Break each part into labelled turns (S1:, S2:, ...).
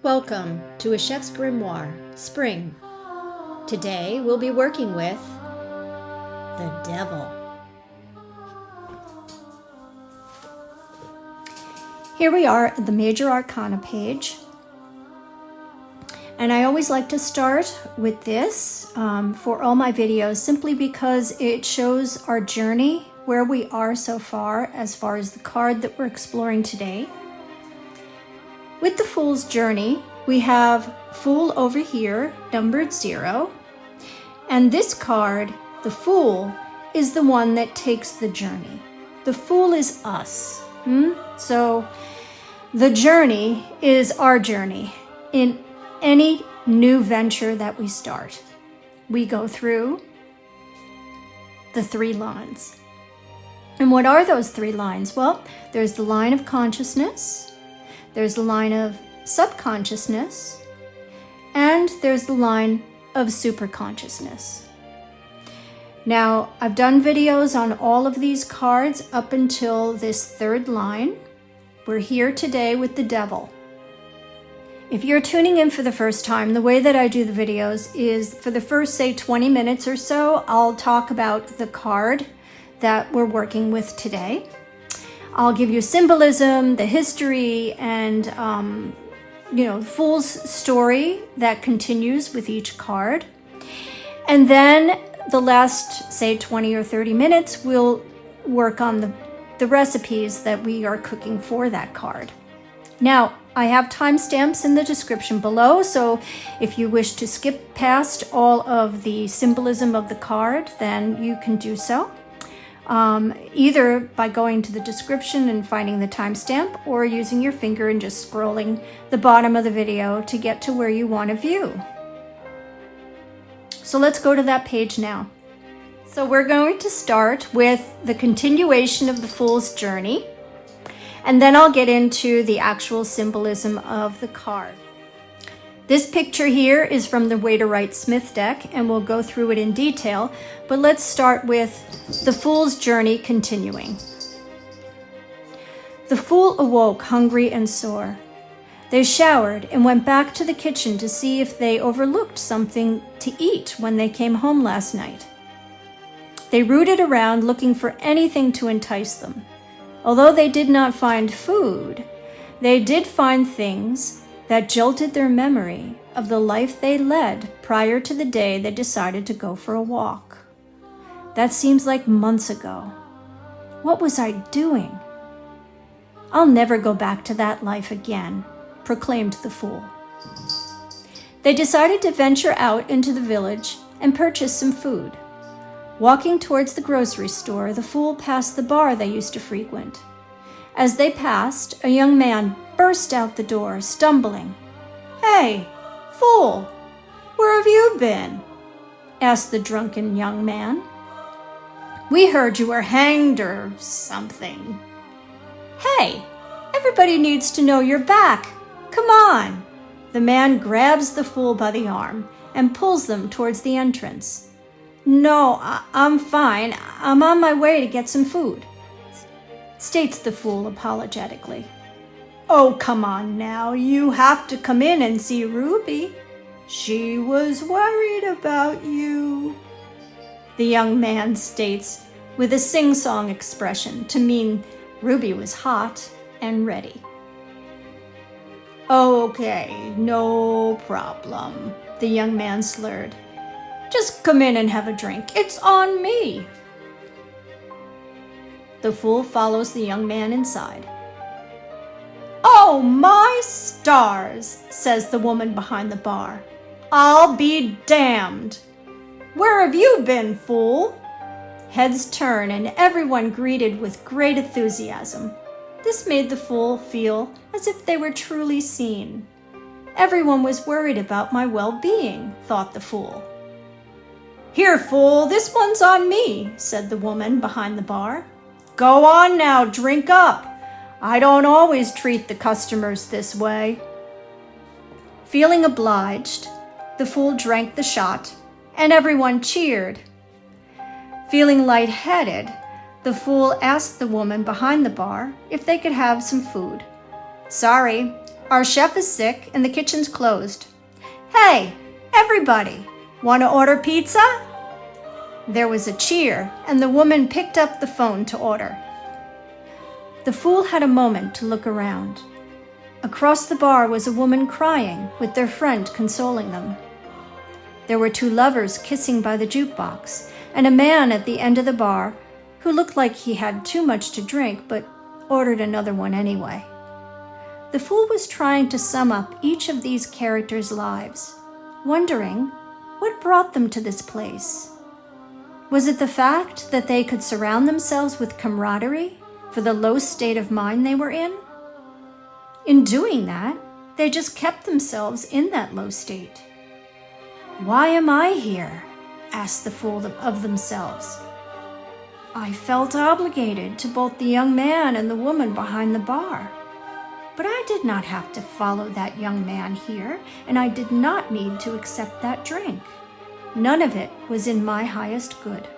S1: Welcome to A Chef's Grimoire, Spring. Today we'll be working with the Devil. Here we are at the Major Arcana page. And I always like to start with this for all my videos, simply because it shows our journey, where we are so far as the card that we're exploring today. With the Fool's Journey, we have Fool over here, numbered 0. And this card, the Fool, is the one that takes the journey. The Fool is us. So the journey is our journey. In any new venture that we start, we go through the 3 lines. And what are those 3 lines? Well, there's the line of consciousness, there's the line of subconsciousness, and there's the line of superconsciousness. Now, I've done videos on all of these cards up until this 3rd line. We're here today with the Devil. If you're tuning in for the first time, the way that I do the videos is for the first, say, 20 minutes or so, I'll talk about the card that we're working with today. I'll give you symbolism, the history, and Fool's story that continues with each card. And then the last, say, 20 or 30 minutes, we'll work on the recipes that we are cooking for that card. Now, I have timestamps in the description below, so if you wish to skip past all of the symbolism of the card, then you can do so. Either by going to the description and finding the timestamp, or using your finger and just scrolling the bottom of the video to get to where you want to view. So let's go to that page now. So we're going to start with the continuation of the Fool's Journey, and then I'll get into the actual symbolism of the card. This picture here is from the Way to Write Smith deck, and we'll go through it in detail, but let's start with the Fool's Journey continuing. The Fool awoke hungry and sore. They showered and went back to the kitchen to see if they overlooked something to eat when they came home last night. They rooted around looking for anything to entice them. Although they did not find food, they did find things that jolted their memory of the life they led prior to the day they decided to go for a walk. That seems like months ago. What was I doing? I'll never go back to that life again, proclaimed the Fool. They decided to venture out into the village and purchase some food. Walking towards the grocery store, the Fool passed the bar they used to frequent. As they passed, a young man burst out the door, stumbling. "Hey, Fool, where have you been?" asked the drunken young man. "We heard you were hanged or something." "Hey, everybody needs to know you're back. Come on." The man grabs the Fool by the arm and pulls them towards the entrance. "No, I'm fine. I'm on my way to get some food," states the Fool apologetically. "Oh, come on now. You have to come in and see Ruby. She was worried about you," the young man states with a sing-song expression to mean Ruby was hot and ready. "Okay, no problem," the young man slurred. "Just come in and have a drink. It's on me." The Fool follows the young man inside. "Oh, my stars," says the woman behind the bar. "I'll be damned. Where have you been, Fool?" Heads turn and everyone greeted with great enthusiasm. This made the Fool feel as if they were truly seen. Everyone was worried about my well-being, thought the Fool. "Here, Fool, this one's on me," said the woman behind the bar. "Go on now, drink up. I don't always treat the customers this way." Feeling obliged, the Fool drank the shot, and everyone cheered. Feeling lightheaded, the Fool asked the woman behind the bar if they could have some food. "Sorry, Our chef is sick and the kitchen's closed. Hey, everybody, want to order pizza? There was a cheer, and the woman picked up the phone to order. The fool had a moment to look around. Across the bar was a woman crying, with their friend consoling them. There were two lovers kissing by the jukebox, and a man at the end of the bar who looked like he had too much to drink but ordered another one anyway. The fool was trying to sum up each of these characters' lives, wondering what brought them to this place. Was it the fact that they could surround themselves with camaraderie for the low state of mind they were in? In doing that, they just kept themselves in that low state. Why am I here? Asked the fool of themselves. I felt obligated to both the young man and the woman behind the bar. But I did not have to follow that young man here, and I did not need to accept that drink. None of it was in my highest good.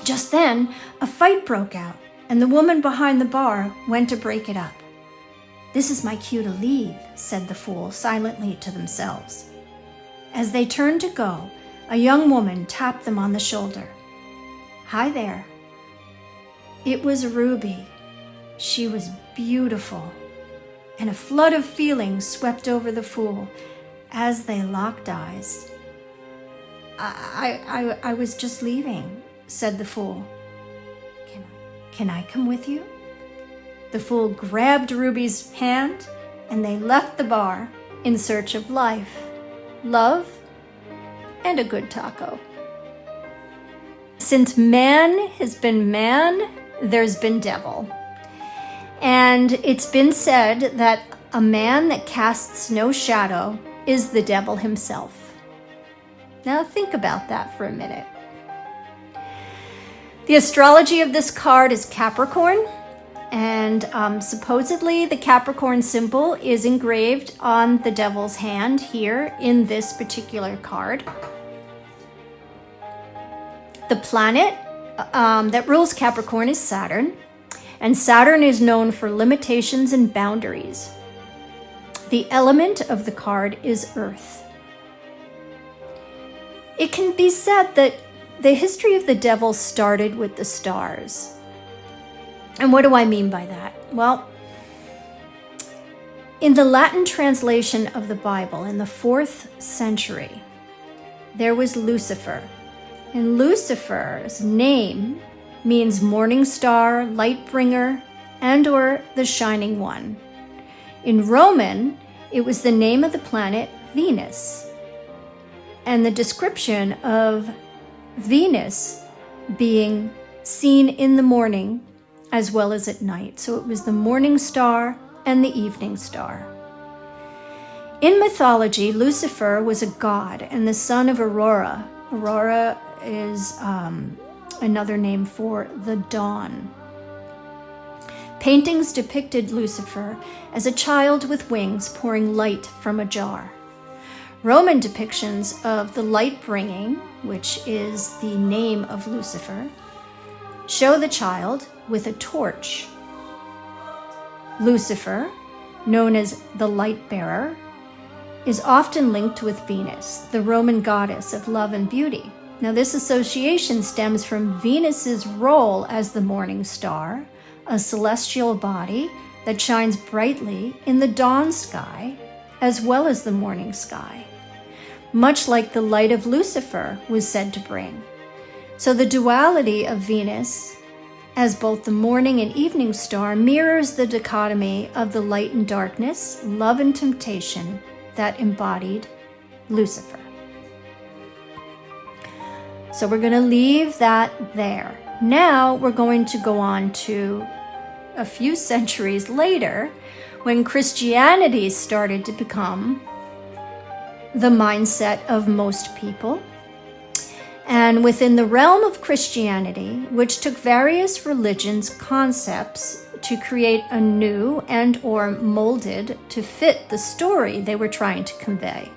S1: Just then, a fight broke out, and the woman behind the bar went to break it up. This is my cue to leave, said the fool silently to themselves. As they turned to go, a young woman tapped them on the shoulder. Hi there. It was Ruby. She was beautiful, and a flood of feelings swept over the fool as they locked eyes. I was just leaving, said the fool. Can I come with you? The fool grabbed Ruby's hand, and they left the bar in search of life, love, and a good taco. Since man has been man, there's been devil. And it's been said that a man that casts no shadow is the devil himself. Now think about that for a minute. The astrology of this card is Capricorn, and supposedly the Capricorn symbol is engraved on the devil's hand here in this particular card. The planet that rules Capricorn is Saturn, and Saturn is known for limitations and boundaries. The element of the card is Earth. It can be said that the history of the devil started with the stars. And what do I mean by that? Well, in the Latin translation of the Bible in the 4th century, there was Lucifer. And Lucifer's name means morning star, light bringer, and or the shining one. In Roman, it was the name of the planet Venus, and the description of Venus being seen in the morning as well as at night. So it was the morning star and the evening star. In mythology, Lucifer was a god and the son of Aurora. Aurora is another name for the dawn. Paintings depicted Lucifer as a child with wings pouring light from a jar. Roman depictions of the light bringing, which is the name of Lucifer, show the child with a torch. Lucifer, known as the light bearer, is often linked with Venus, the Roman goddess of love and beauty. Now, this association stems from Venus's role as the morning star, a celestial body that shines brightly in the dawn sky as well as the morning sky, much like the light of Lucifer was said to bring. So the duality of Venus as both the morning and evening star mirrors the dichotomy of the light and darkness, love and temptation that embodied Lucifer. So we're going to leave that there. Now we're going to go on to a few centuries later, when Christianity started to become the mindset of most people. And within the realm of Christianity, which took various religions' concepts to create a new and or molded to fit the story they were trying to convey.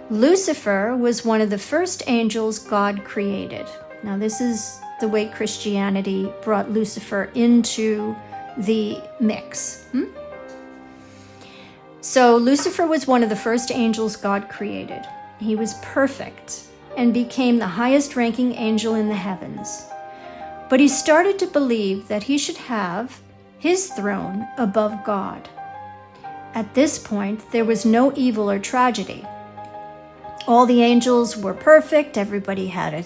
S1: Lucifer was one of the first angels God created. Now, this is the way Christianity brought Lucifer into the mix. So Lucifer was one of the first angels God created. He was perfect and became the highest ranking angel in the heavens. But he started to believe that he should have his throne above God. At this point, there was no evil or tragedy. All the angels were perfect. Everybody had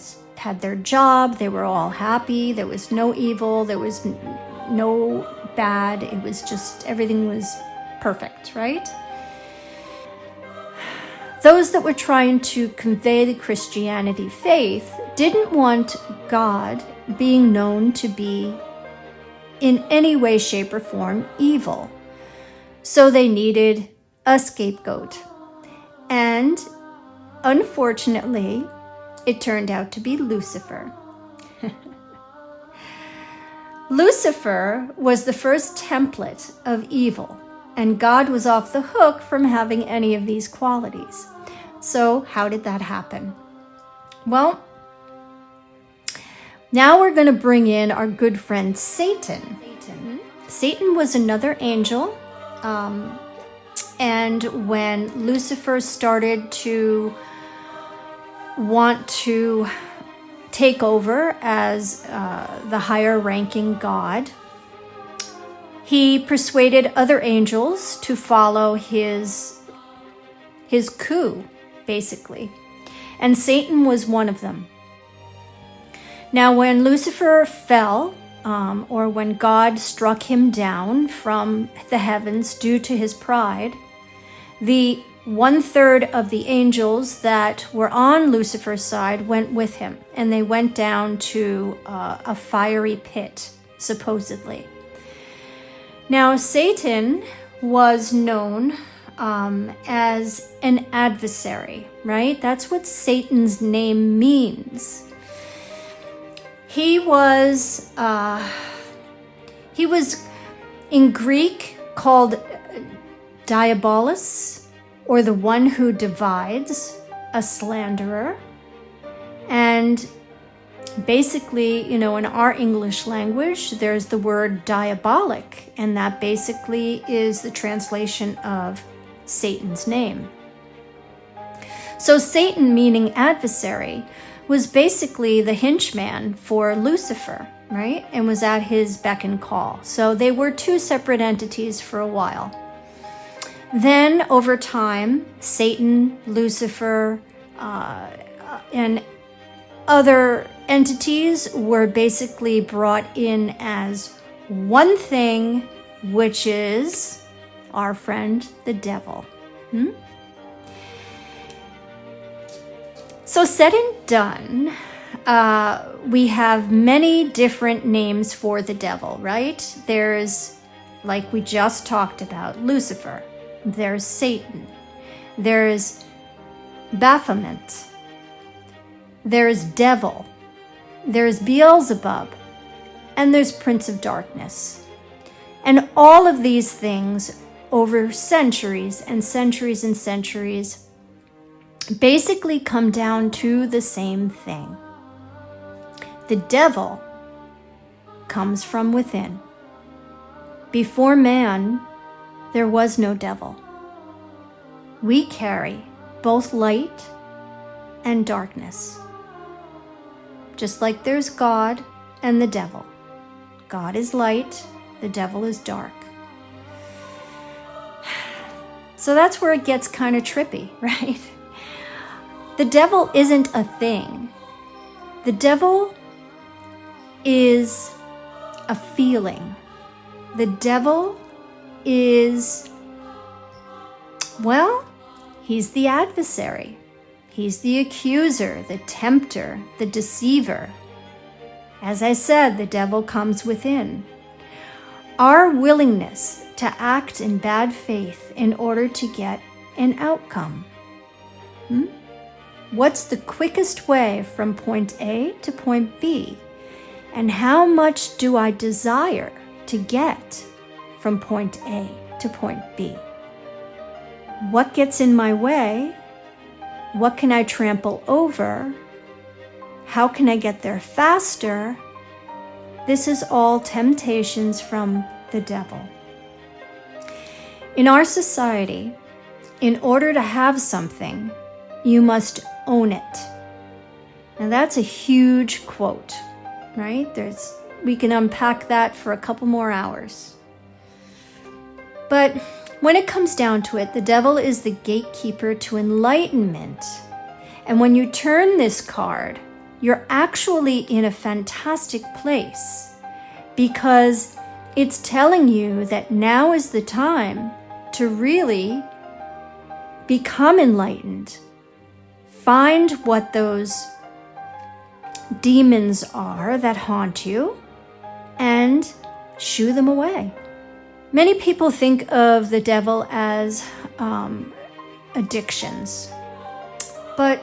S1: their job. They were all happy. There was no evil. There was no bad. It was just, everything was perfect, right? Those that were trying to convey the Christianity faith didn't want God being known to be in any way, shape, or form evil. So they needed a scapegoat. And unfortunately, it turned out to be Lucifer. Lucifer was the first template of evil, and God was off the hook from having any of these qualities. So how did that happen? Well, now we're going to bring in our good friend Satan. Satan was another angel. And when Lucifer started to want to take over as the higher ranking God, he persuaded other angels to follow his coup, basically. And Satan was one of them. Now, when Lucifer fell, or when God struck him down from the heavens due to his pride, the 1/3 of the angels that were on Lucifer's side went with him, and they went down to a fiery pit, supposedly. Now, Satan was known as an adversary, right? That's what Satan's name means. He was in Greek called Diabolos, or the one who divides, a slanderer. And basically, in our English language, there's the word diabolic, and that basically is the translation of Satan's name. So Satan, meaning adversary, was basically the henchman for Lucifer, right? And was at his beck and call. So they were two separate entities for a while. Then over time, Satan, Lucifer, and other entities were basically brought in as one thing, which is our friend, the devil. So said and done, we have many different names for the devil, right? There's, like we just talked about, Lucifer. There's Satan. There's Baphomet. There's devil. There's Beelzebub. And there's Prince of Darkness. And all of these things over centuries and centuries and centuries basically come down to the same thing. The devil comes from within. Before man, there was no devil. We carry both light and darkness. Just like there's God and the devil. God is light, the devil is dark. So that's where it gets kind of trippy, right? The devil isn't a thing. The devil is a feeling. The devil is, well, he's the adversary. He's the accuser, the tempter, the deceiver. As I said, the devil comes within. Our willingness to act in bad faith in order to get an outcome. What's the quickest way from point A to point B? And how much do I desire to get from point A to point B? What gets in my way? What can I trample over? How can I get there faster? This is all temptations from the devil. In our society, in order to have something, you must own it. Now that's a huge quote, right? We can unpack that for a couple more hours. But when it comes down to it, the devil is the gatekeeper to enlightenment. And when you turn this card, you're actually in a fantastic place, because it's telling you that now is the time to really become enlightened. Find what those demons are that haunt you and shoo them away. Many people think of the devil as addictions, but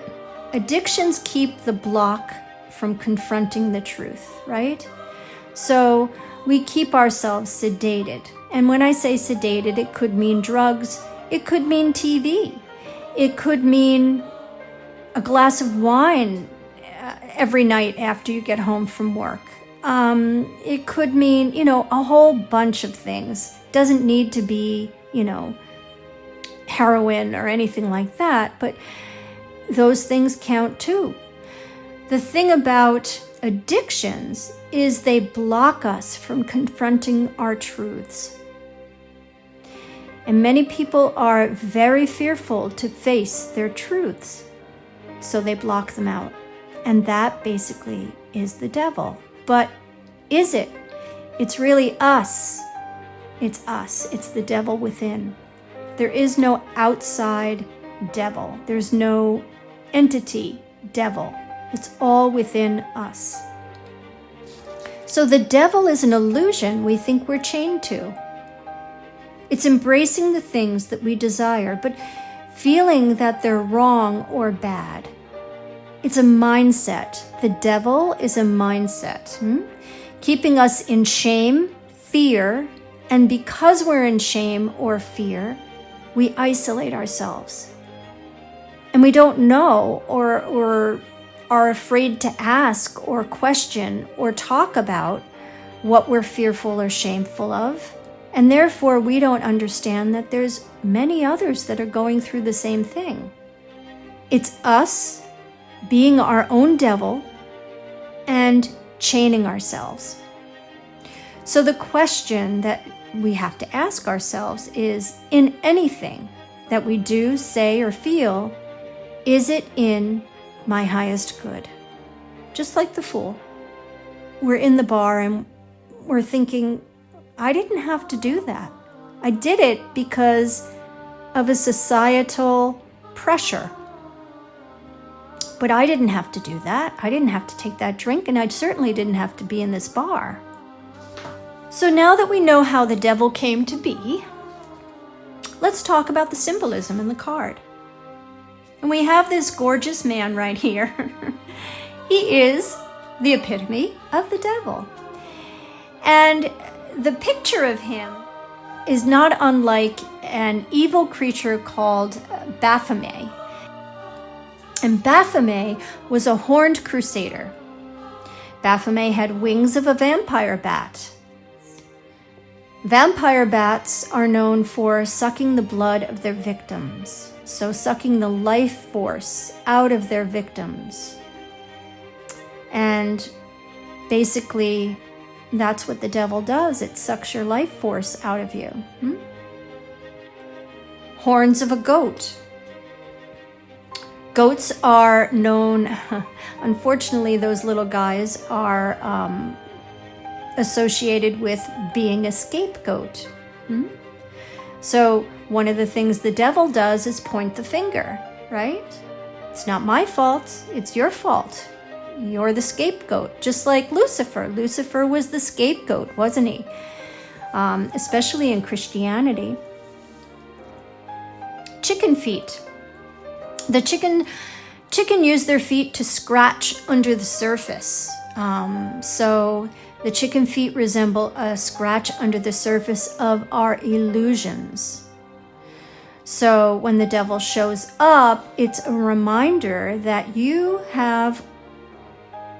S1: addictions keep the block from confronting the truth, right? So we keep ourselves sedated. And when I say sedated, it could mean drugs, it could mean TV, it could mean a glass of wine every night after you get home from work. It could mean, a whole bunch of things. Doesn't need to be, heroin or anything like that, but those things count too. The thing about addictions is they block us from confronting our truths. And many people are very fearful to face their truths, so they block them out. And that basically is the devil. But is it? It's really us. It's us. It's the devil within. There is no outside devil. There's no entity devil. It's all within us. So the devil is an illusion we think we're chained to. It's embracing the things that we desire, but feeling that they're wrong or bad. It's a mindset. The devil is a mindset, keeping us in shame, fear, and because we're in shame or fear, we isolate ourselves. And we don't know or are afraid to ask or question or talk about what we're fearful or shameful of. And therefore, we don't understand that there's many others that are going through the same thing. It's us being our own devil and chaining ourselves. So the question that we have to ask ourselves is, in anything that we do, say, or feel, is it in my highest good? Just like the fool. We're in the bar and we're thinking, I didn't have to do that. I did it because of a societal pressure. But I didn't have to do that. I didn't have to take that drink, and I certainly didn't have to be in this bar. So now that we know how the devil came to be, let's talk about the symbolism in the card. And we have this gorgeous man right here. He is the epitome of the devil. And the picture of him is not unlike an evil creature called Baphomet. And Baphomet was a horned crusader. Baphomet had wings of a vampire bat. Vampire bats are known for sucking the blood of their victims, so sucking the life force out of their victims. And basically, that's what the devil does. It sucks your life force out of you. Horns of a goat. Goats are known, unfortunately, those little guys are associated with being a scapegoat. So one of the things the devil does is point the finger, right? It's not my fault, it's your fault. You're the scapegoat, just like Lucifer. Lucifer was the scapegoat, wasn't he? Especially in Christianity. Chicken feet. The chicken used their feet to scratch under the surface. So the chicken feet resemble a scratch under the surface of our illusions. So when the devil shows up, it's a reminder that you have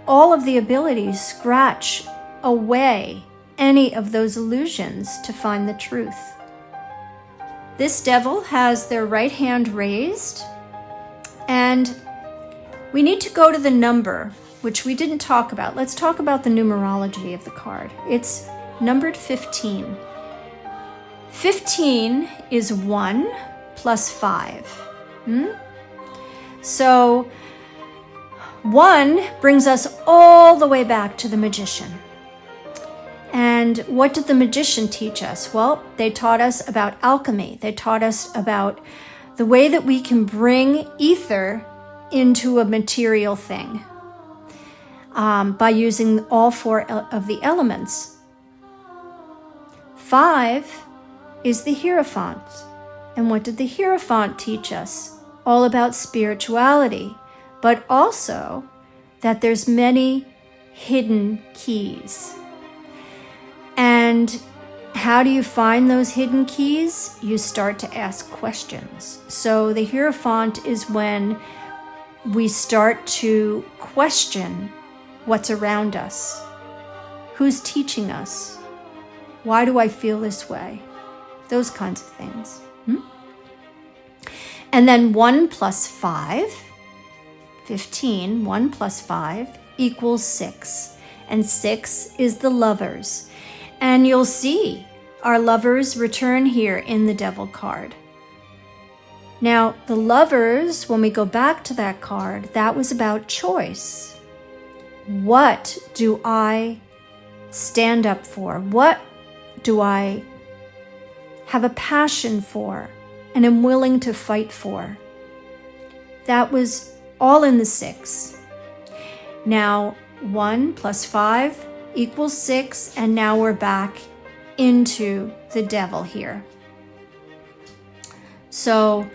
S1: all of the abilities to scratch away any of those illusions to find the truth. This devil has their right hand raised, and we need to go to the number, which we didn't talk about. Let's talk about the numerology of the card. It's numbered 15. 15 is 1 plus 5. So 1 brings us all the way back to the magician. And what did the magician teach us? Well, they taught us about alchemy. They taught us about the way that we can bring ether into a material thing by using all 4 of the elements. 5 is the Hierophant. And what did the Hierophant teach us? All about spirituality, but also that there's many hidden keys. And how do you find those hidden keys? You start to ask questions. So the Hierophant is when we start to question what's around us. Who's teaching us? Why do I feel this way? Those kinds of things. And then 1 plus 5, 15, 1 plus 5 equals 6. And 6 is the Lovers. And you'll see our Lovers return here in the Devil card. Now, the Lovers, when we go back to that card, that was about choice. What do I stand up for? What do I have a passion for and am willing to fight for? That was all in the 6. Now, 1 plus 5 equals 6, and now we're back into the Devil here. So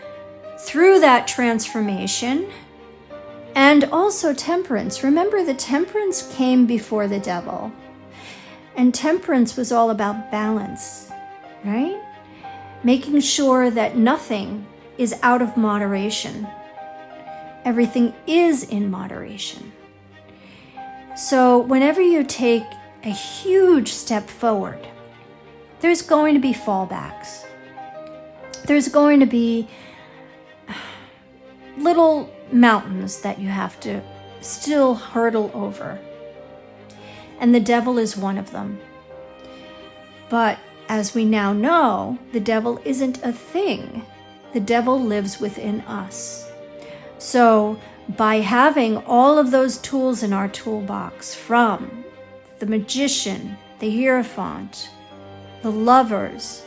S1: through that transformation, and also Temperance. Remember, the Temperance came before the Devil. And Temperance was all about balance, right? Making sure that nothing is out of moderation. Everything is in moderation. So whenever you take a huge step forward, there's going to be fallbacks. There's going to be little mountains that you have to still hurdle over. And the Devil is one of them. But as we now know, the Devil isn't a thing. The Devil lives within us. So by having all of those tools in our toolbox, from the Magician, the Hierophant, the Lovers,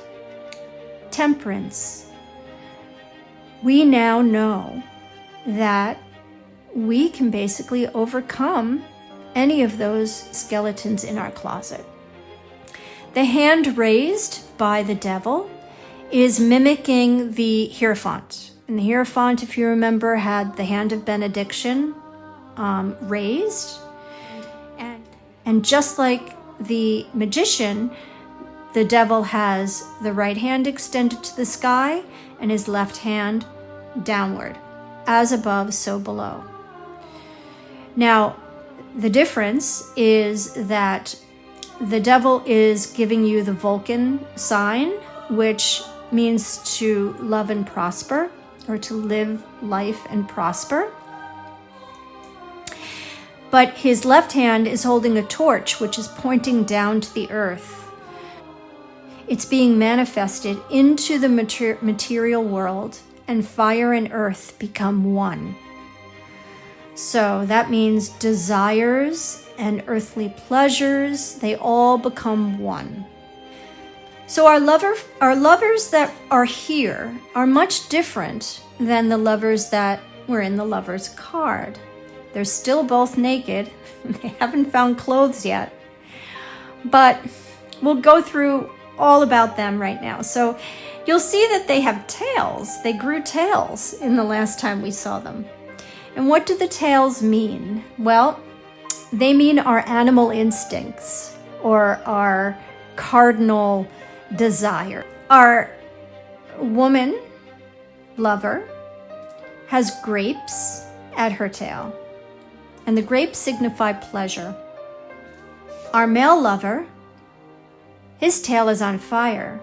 S1: Temperance, we now know that we can basically overcome any of those skeletons in our closet. The hand raised by the Devil is mimicking the Hierophant. And the Hierophant, if you remember, had the hand of benediction raised. And just like the Magician, the Devil has the right hand extended to the sky and his left hand downward. As above, so below. Now, the difference is that the Devil is giving you the Vulcan sign, which means to love and prosper, or to live life and prosper. But his left hand is holding a torch, which is pointing down to the earth. It's being manifested into the material world, and fire and earth become one. So that means desires and earthly pleasures, they all become one. So our lovers that are here are much different than the lovers that were in the Lovers card. They're still both naked. They haven't found clothes yet. But we'll go through all about them right now. So you'll see that they have tails. They grew tails in the last time we saw them. And what do the tails mean? Well, they mean our animal instincts, or our cardinal desire. Our woman lover has grapes at her tail, and the grapes signify pleasure. Our male lover, his tail is on fire,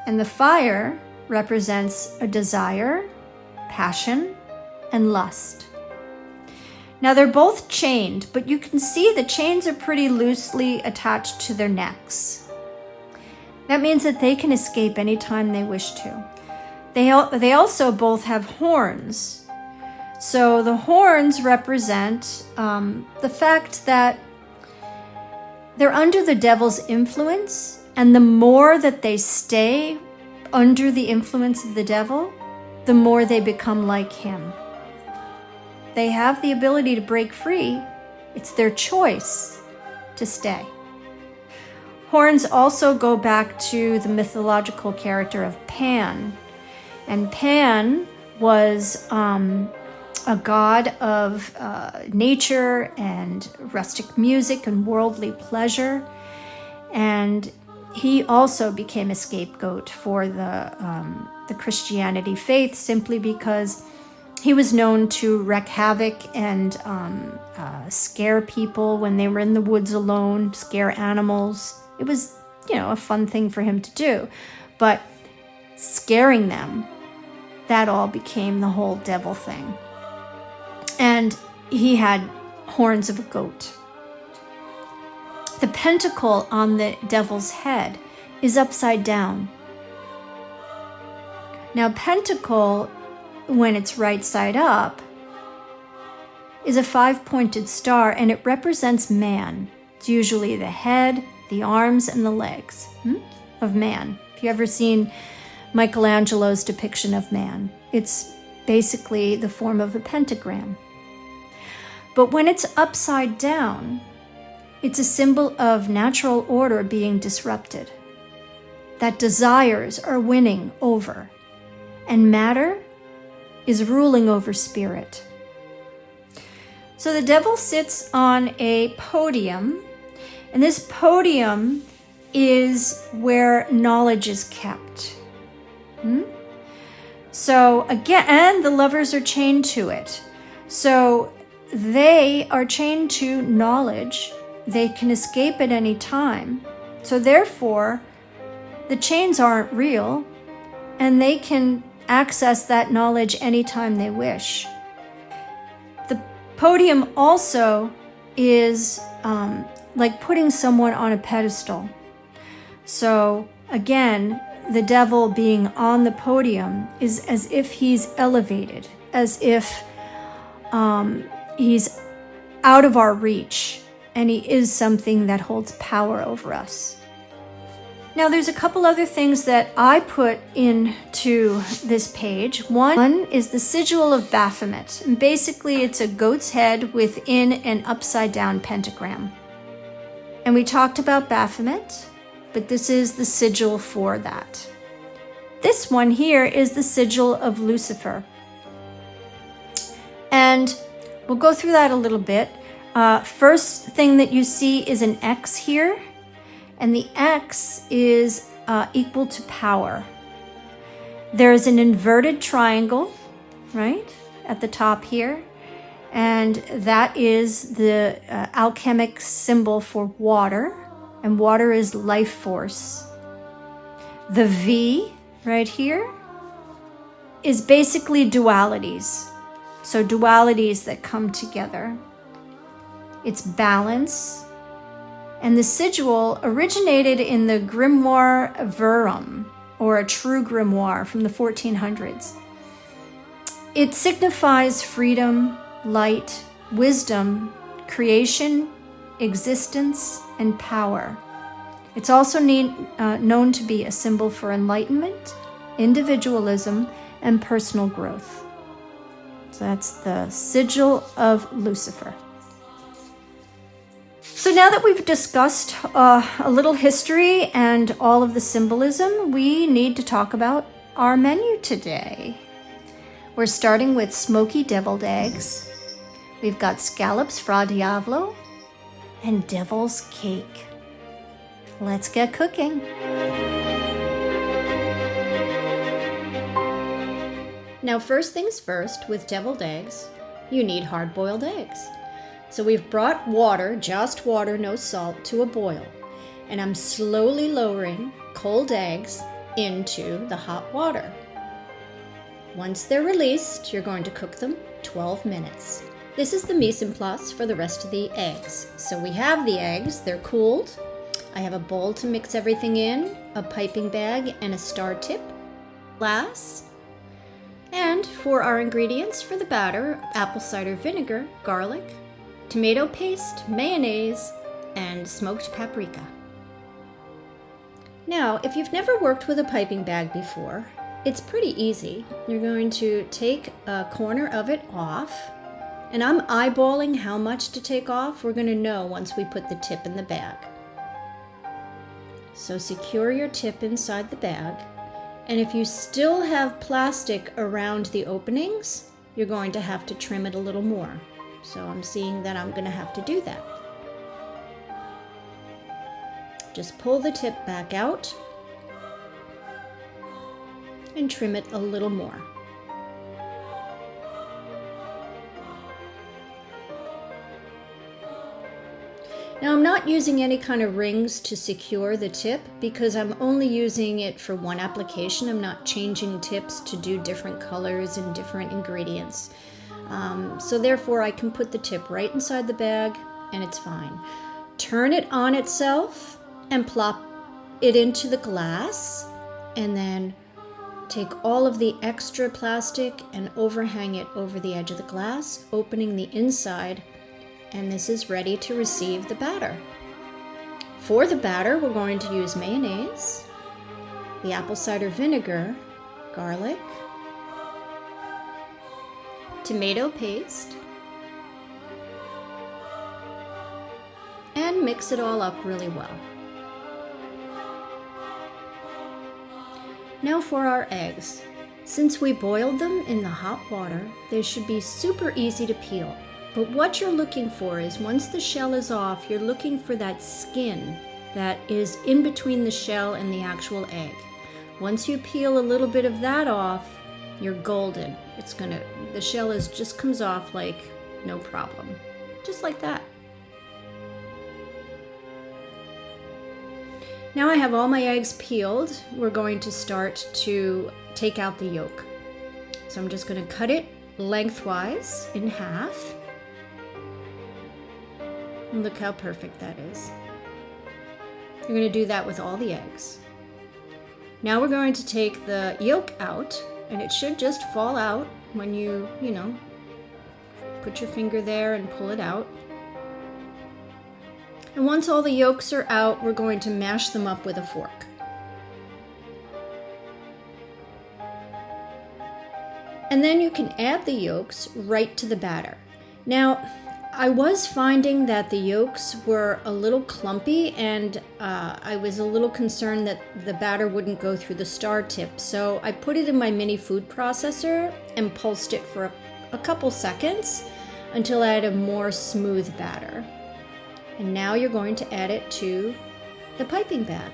S1: and the fire represents a desire, passion, and lust. Now they're both chained, but you can see the chains are pretty loosely attached to their necks. That means that they can escape anytime they wish to. They also both have horns. So the horns represent the fact that they're under the devil's influence, and the more that they stay under the influence of the devil, the more they become like him. They have the ability to break free. It's their choice to stay. Horns also go back to the mythological character of Pan. And Pan was a god of nature and rustic music and worldly pleasure. And he also became a scapegoat for the Christianity faith, simply because he was known to wreak havoc and scare people when they were in the woods alone, scare animals. It was, a fun thing for him to do. But scaring them, that all became the whole devil thing. And he had horns of a goat. The pentacle on the devil's head is upside down. Now, pentacle, when it's right side up, is a 5-pointed star, and it represents man. It's usually the head, the arms, and the legs of man. If you've ever seen Michelangelo's depiction of man, it's basically the form of a pentagram. But when it's upside down, it's a symbol of natural order being disrupted, that desires are winning over, and matter is ruling over spirit. So the devil sits on a podium, and this podium is where knowledge is kept. So again, and the lovers are chained to it. So they are chained to knowledge. They can escape at any time. So therefore, the chains aren't real, and they can access that knowledge anytime they wish. The podium also is like putting someone on a pedestal. So again, the devil being on the podium is as if he's elevated, as if he's out of our reach, and he is something that holds power over us. Now, there's a couple other things that I put into this page. One is the Sigil of Baphomet. And basically, it's a goat's head within an upside-down pentagram. And we talked about Baphomet, but this is the sigil for that. This one here is the Sigil of Lucifer. And we'll go through that a little bit. First thing that you see is an X here. And the X is equal to power. There's an inverted triangle, right, at the top here. And that is the alchemic symbol for water. And water is life force. The V right here is basically dualities. So dualities that come together. It's balance. And the sigil originated in the Grimoire Verum, or a true grimoire from the 1400s. It signifies freedom, light, wisdom, creation, existence, and power. It's also known to be a symbol for enlightenment, individualism, and personal growth. So that's the Sigil of Lucifer. So now that we've discussed a little history and all of the symbolism, we need to talk about our menu today. We're starting with smoky deviled eggs. We've got Scallops Fra Diavolo and devil's cake. Let's get cooking. Now, first things first, with deviled eggs, you need hard-boiled eggs. So we've brought water, just water, no salt, to a boil. And I'm slowly lowering cold eggs into the hot water. Once they're released, you're going to cook them 12 minutes. This is the mise en place for the rest of the eggs. So we have the eggs, they're cooled. I have a bowl to mix everything in, a piping bag, and a star tip, glass. And for our ingredients for the batter, apple cider vinegar, garlic, tomato paste, mayonnaise, and smoked paprika. Now, if you've never worked with a piping bag before, it's pretty easy. You're going to take a corner of it off, and I'm eyeballing how much to take off. We're going to know once we put the tip in the bag. So secure your tip inside the bag, and if you still have plastic around the openings, you're going to have to trim it a little more. So I'm seeing that I'm going to have to do that. Just pull the tip back out and trim it a little more. Now I'm not using any kind of rings to secure the tip because I'm only using it for one application. I'm not changing tips to do different colors and different ingredients. So therefore I can put the tip right inside the bag and it's fine. Turn it on itself and plop it into the glass, and then take all of the extra plastic and overhang it over the edge of the glass, opening the inside, and this is ready to receive the batter. For the batter, we're going to use mayonnaise, the apple cider vinegar, garlic, tomato paste, and mix it all up really well. Now for our eggs. Since we boiled them in the hot water, they should be super easy to peel. But what you're looking for is once the shell is off, you're looking for that skin that is in between the shell and the actual egg. Once you peel a little bit of that off, you're golden. The shell just comes off like no problem. Just like that. Now I have all my eggs peeled. We're going to start to take out the yolk. So I'm just going to cut it lengthwise in half. And look how perfect that is. You're going to do that with all the eggs. Now we're going to take the yolk out, and it should just fall out when you put your finger there and pull it out. And once all the yolks are out, we're going to mash them up with a fork. And then you can add the yolks right to the batter. Now, I was finding that the yolks were a little clumpy, and I was a little concerned that the batter wouldn't go through the star tip. So I put it in my mini food processor and pulsed it for a couple seconds until I had a more smooth batter. And now you're going to add it to the piping bag.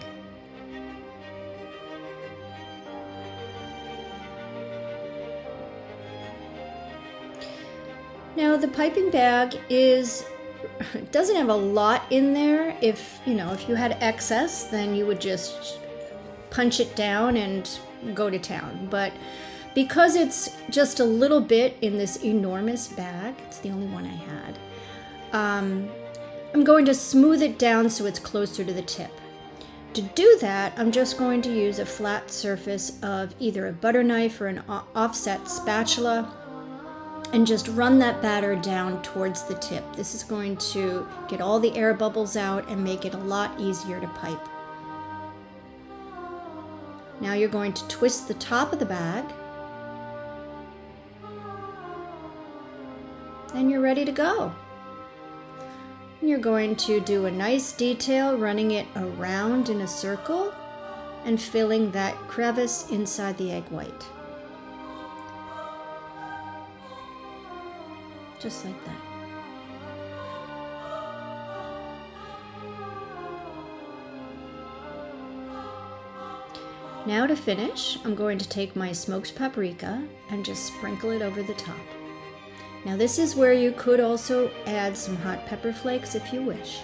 S1: Now the piping bag doesn't have a lot in there. If you had excess, then you would just punch it down and go to town. But because it's just a little bit in this enormous bag, it's the only one I had, I'm going to smooth it down so it's closer to the tip. To do that, I'm just going to use a flat surface of either a butter knife or an offset spatula and just run that batter down towards the tip. This is going to get all the air bubbles out and make it a lot easier to pipe. Now you're going to twist the top of the bag, and you're ready to go. And you're going to do a nice detail running it around in a circle and filling that crevice inside the egg white. Just like that. Now to finish, I'm going to take my smoked paprika and just sprinkle it over the top. Now this is where you could also add some hot pepper flakes if you wish.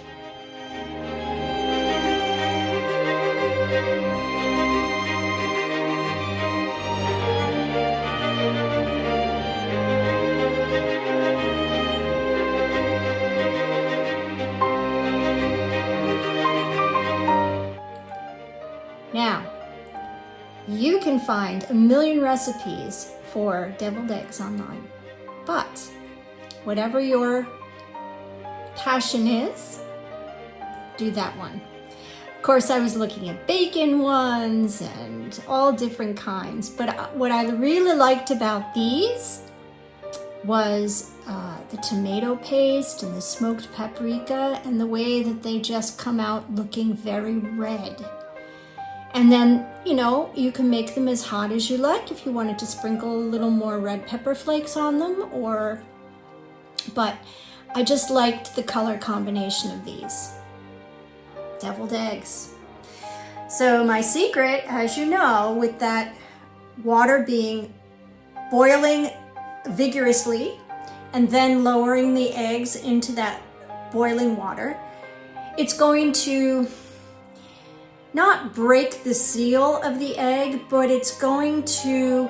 S1: find a million recipes for deviled eggs online, but whatever your passion is, do that one. Of course, I was looking at bacon ones and all different kinds, but what I really liked about these was the tomato paste and the smoked paprika and the way that they just come out looking very red. And then, you know, you can make them as hot as you like if you wanted to sprinkle a little more red pepper flakes on them, but I just liked the color combination of these. Deviled eggs. So my secret, as you know, with that water being boiling vigorously and then lowering the eggs into that boiling water, it's going to not break the seal of the egg, but it's going to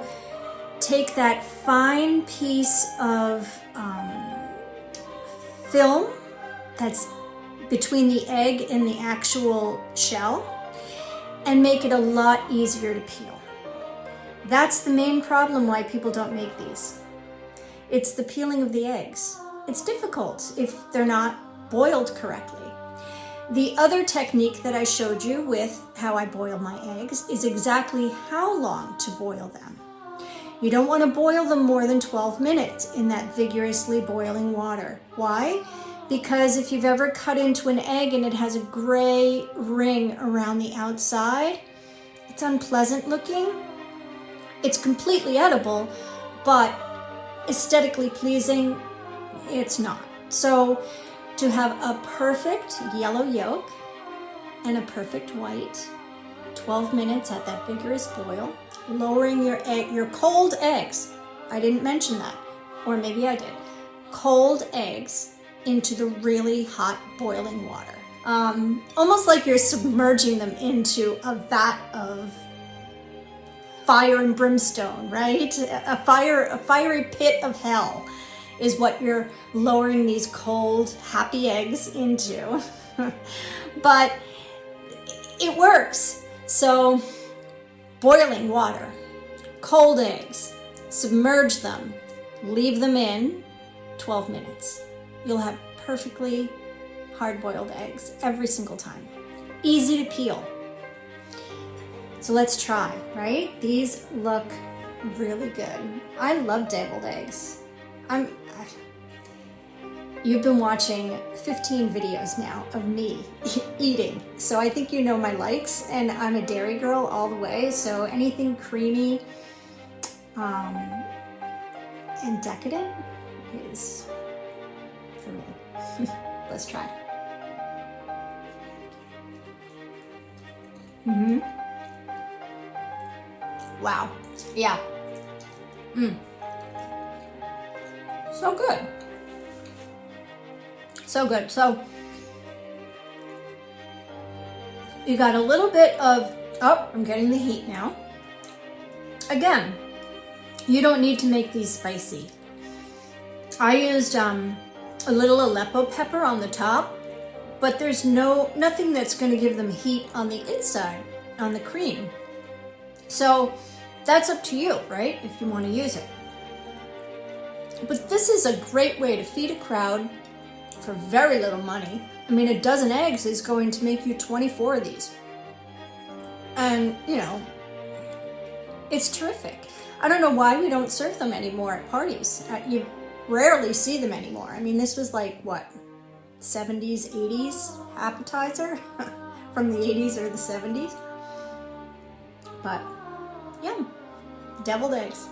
S1: take that fine piece of film that's between the egg and the actual shell and make it a lot easier to peel. That's the main problem why people don't make these. It's the peeling of the eggs. It's difficult if they're not boiled correctly. The other technique that I showed you with how I boil my eggs is exactly how long to boil them. You don't want to boil them more than 12 minutes in that vigorously boiling water. Why? Because if you've ever cut into an egg and it has a gray ring around the outside, it's unpleasant looking. It's completely edible, but aesthetically pleasing, it's not. So to have a perfect yellow yolk and a perfect white, 12 minutes at that vigorous boil, lowering your cold eggs. I didn't mention that, or maybe I did. Cold eggs into the really hot boiling water. Almost like you're submerging them into a vat of fire and brimstone, right? A fiery pit of hell is what you're lowering these cold, happy eggs into. But it works. So boiling water, cold eggs, submerge them, leave them in 12 minutes. You'll have perfectly hard-boiled eggs every single time. Easy to peel. So let's try, right? These look really good. I love deviled eggs. You've been watching 15 videos now of me eating, so I think you know my likes, and I'm a dairy girl all the way, so anything creamy and decadent is for me. Let's try. Wow. Yeah. So good. So good. So you got a little bit of, I'm getting the heat now. Again, you don't need to make these spicy. I used a little Aleppo pepper on the top, but there's nothing that's going to give them heat on the inside, on the cream. So that's up to you, right? If you want to use it. But this is a great way to feed a crowd for very little money. I mean, a dozen eggs is going to make you 24 of these. And, you know, it's terrific. I don't know why we don't serve them anymore at parties. You rarely see them anymore. I mean, this was like, what, 70s, 80s appetizer from the 80s or the 70s. But, yum. Deviled eggs.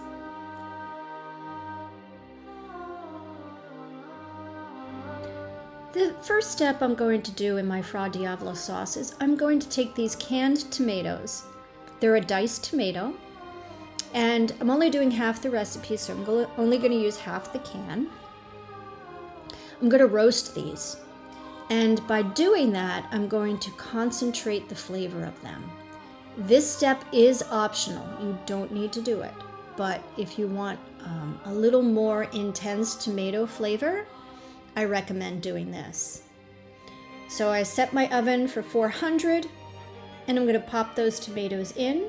S1: The first step I'm going to do in my Fra Diavolo sauce is I'm going to take these canned tomatoes. They're a diced tomato, and I'm only doing half the recipe, so I'm only going to use half the can. I'm going to roast these, and by doing that, I'm going to concentrate the flavor of them. This step is optional. You don't need to do it, but if you want a little more intense tomato flavor, I recommend doing this. So I set my oven for 400, and I'm going to pop those tomatoes in,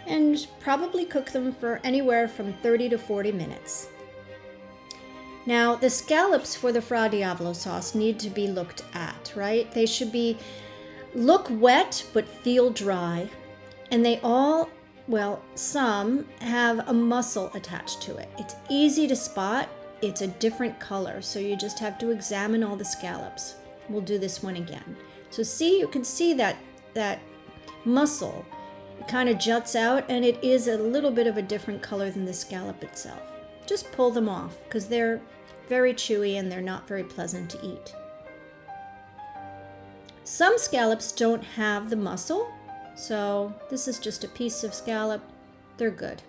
S1: and probably cook them for anywhere from 30 to 40 minutes. Now, the scallops for the Fra Diavolo sauce need to be looked at, right? They should look wet but feel dry, and they all, well, some have a muscle attached to it. It's easy to spot. It's a different color, so you just have to examine all the scallops. We'll do this one again. So see, you can see that muscle. It kind of juts out, and it is a little bit of a different color than the scallop itself. Just pull them off because they're very chewy and they're not very pleasant to eat. Some scallops don't have the muscle, so this is just a piece of scallop. They're good.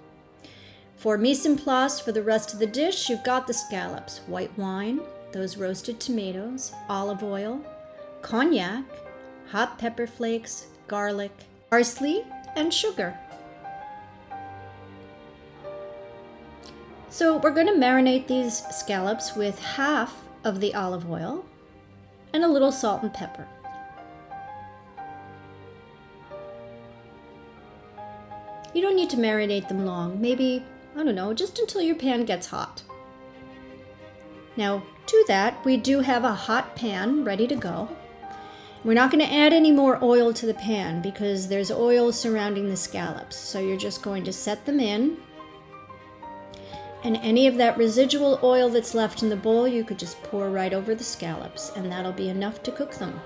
S1: For mise en place for the rest of the dish, you've got the scallops, white wine, those roasted tomatoes, olive oil, cognac, hot pepper flakes, garlic, parsley, and sugar. So we're going to marinate these scallops with half of the olive oil and a little salt and pepper. You don't need to marinate them long, maybe, I don't know, just until your pan gets hot. Now, to that, we do have a hot pan ready to go. We're not going to add any more oil to the pan because there's oil surrounding the scallops. So you're just going to set them in. And any of that residual oil that's left in the bowl, you could just pour right over the scallops, and that'll be enough to cook them.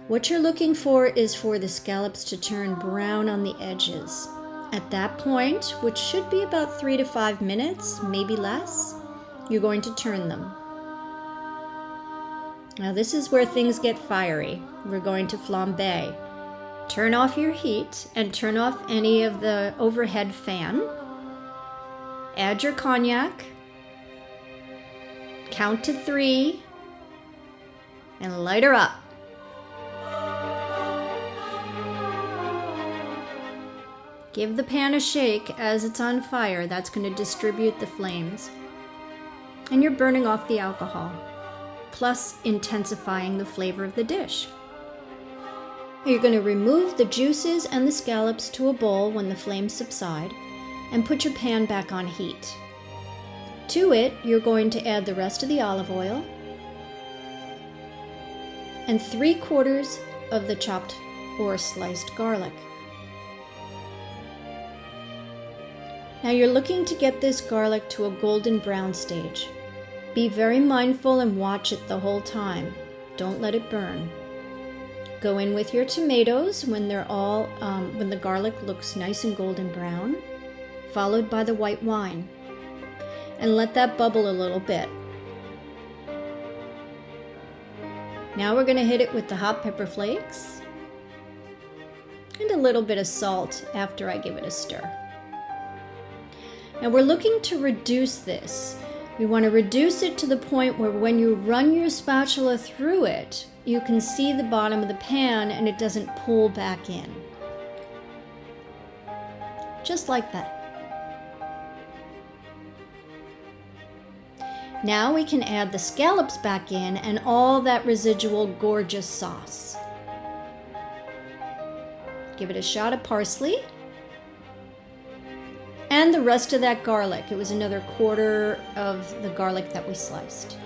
S1: What you're looking for is for the scallops to turn brown on the edges. At that point, which should be about 3 to 5 minutes, maybe less, you're going to turn them. Now this is where things get fiery. We're going to flambe. Turn off your heat and turn off any of the overhead fan. Add your cognac. Count to 3 and light her up. Give the pan a shake as it's on fire. That's going to distribute the flames. And you're burning off the alcohol, plus intensifying the flavor of the dish. You're going to remove the juices and the scallops to a bowl when the flames subside and put your pan back on heat. To it, you're going to add the rest of the olive oil and 3/4 of the chopped or sliced garlic. Now you're looking to get this garlic to a golden brown stage. Be very mindful and watch it the whole time. Don't let it burn. Go in with your tomatoes when when the garlic looks nice and golden brown, followed by the white wine. And let that bubble a little bit. Now we're going to hit it with the hot pepper flakes and a little bit of salt after I give it a stir. Now we're looking to reduce this. We want to reduce it to the point where when you run your spatula through it, you can see the bottom of the pan and it doesn't pull back in. Just like that. Now we can add the scallops back in and all that residual gorgeous sauce. Give it a shot of parsley. And the rest of that garlic. It was another 1/4 of the garlic that we sliced.